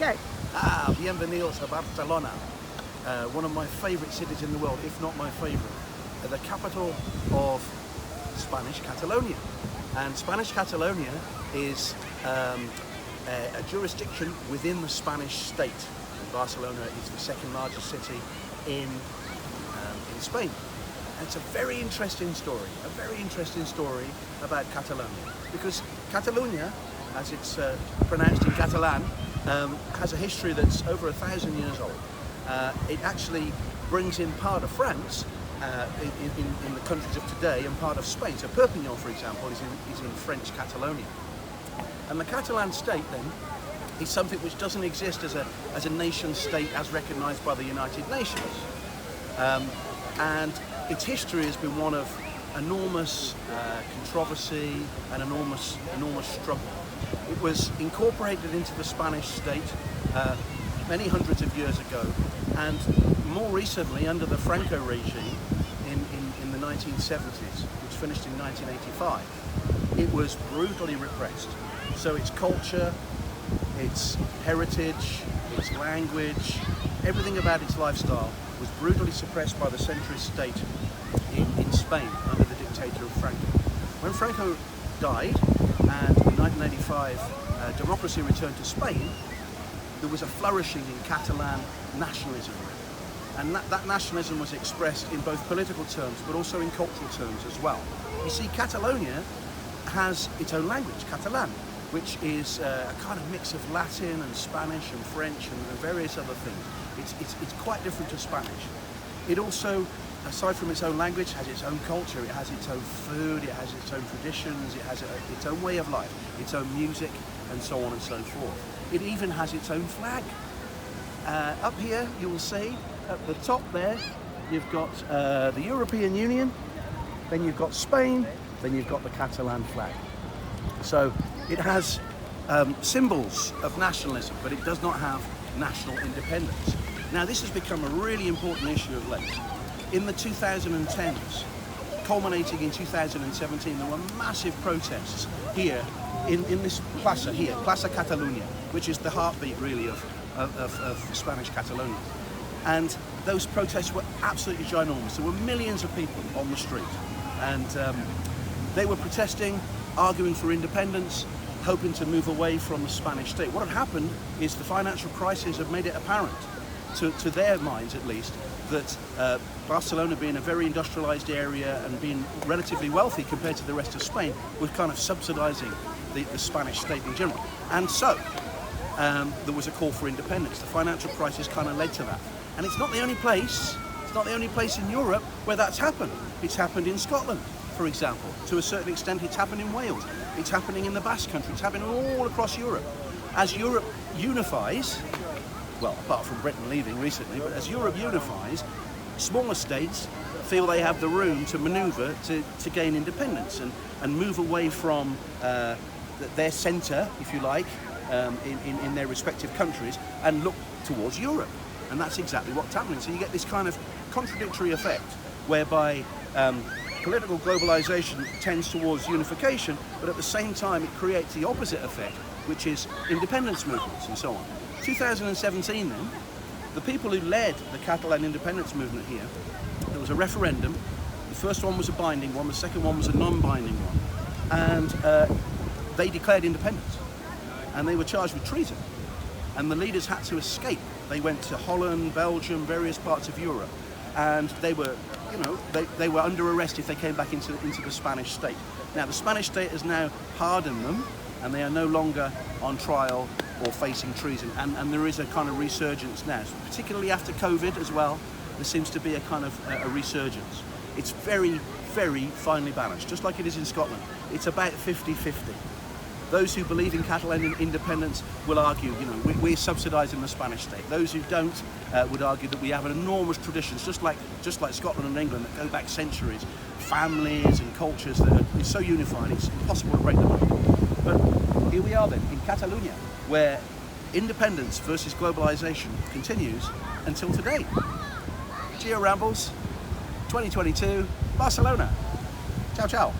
Go. Bienvenidos a Barcelona, one of my favorite cities in the world, if not my favorite, the capital of Spanish Catalonia. And Spanish Catalonia is a jurisdiction within the Spanish state. And Barcelona is the second largest city in Spain. And it's a very interesting story about Catalonia, because Catalonia, as it's pronounced in Catalan, has a history that's over 1,000 years old. It actually brings in part of France in the countries of today and part of Spain. So Perpignan, for example, is in French Catalonia. And the Catalan state then is something which doesn't exist as a nation state as recognised by the United Nations. And its history has been one of enormous controversy and enormous struggle. It was incorporated into the Spanish state many hundreds of years ago, and more recently under the Franco regime in the 1970s, which finished in 1985, it was brutally repressed. So its culture, its heritage, its language, everything about its lifestyle was brutally suppressed by the centrist state in Spain under the dictator of Franco. When Franco died and in 1985 democracy returned to Spain, there was a flourishing in Catalan nationalism. And that nationalism was expressed in both political terms but also in cultural terms as well. You see, Catalonia has its own language, Catalan, which is a kind of mix of Latin and Spanish and French and various other things. It's quite different to Spanish. It also, aside from its own language, has its own culture. It has its own food, it has its own traditions, it has its own way of life, its own music, and so on and so forth. It even has its own flag. Up here, you will see, at the top there, you've got the European Union, then you've got Spain, then you've got the Catalan flag. So it has symbols of nationalism, but it does not have national independence. Now, this has become a really important issue of late. In the 2010s, culminating in 2017, there were massive protests here in this plaza here, Plaza Catalunya, which is the heartbeat really of Spanish Catalonia. And those protests were absolutely ginormous. There were millions of people on the street, and they were protesting, arguing for independence, hoping to move away from the Spanish state. What had happened is the financial crisis had made it apparent, to their minds at least, that Barcelona, being a very industrialized area and being relatively wealthy compared to the rest of Spain, was kind of subsidizing the Spanish state in general. And so there was a call for independence. The financial crisis kind of led to that. And it's not the only place, in Europe where that's happened. It's happened in Scotland, for example. To a certain extent, it's happened in Wales. It's happening in the Basque Country. It's happening all across Europe. As Europe unifies, well, apart from Britain leaving recently, but as Europe unifies, smaller states feel they have the room to manoeuvre to gain independence and move away from their centre, if you like, in their respective countries, and look towards Europe. And that's exactly what's happening. So you get this kind of contradictory effect whereby political globalization tends towards unification, but at the same time it creates the opposite effect, which is independence movements and so on. 2017 then, the people who led the Catalan independence movement here, there was a referendum. The first one was a binding one, the second one was a non-binding one, and they declared independence, and they were charged with treason, and the leaders had to escape. They went to Holland, Belgium, various parts of Europe, and they were, they were under arrest if they came back into the Spanish state. Now, the Spanish state has now pardoned them, and they are no longer on trial or facing treason, and there is a kind of resurgence now, so particularly after COVID as well. There seems to be a kind of a resurgence. It's very, very finely balanced, just like it is in Scotland. It's about 50-50. Those who believe in Catalan independence will argue, we're subsidising the Spanish state. Those who don't would argue that we have enormous traditions, just like Scotland and England, that go back centuries, families and cultures that are so unified it's impossible to break them up. But here we are then, in Catalonia, where independence versus globalisation continues until today. Georambles, 2022, Barcelona. Ciao, ciao.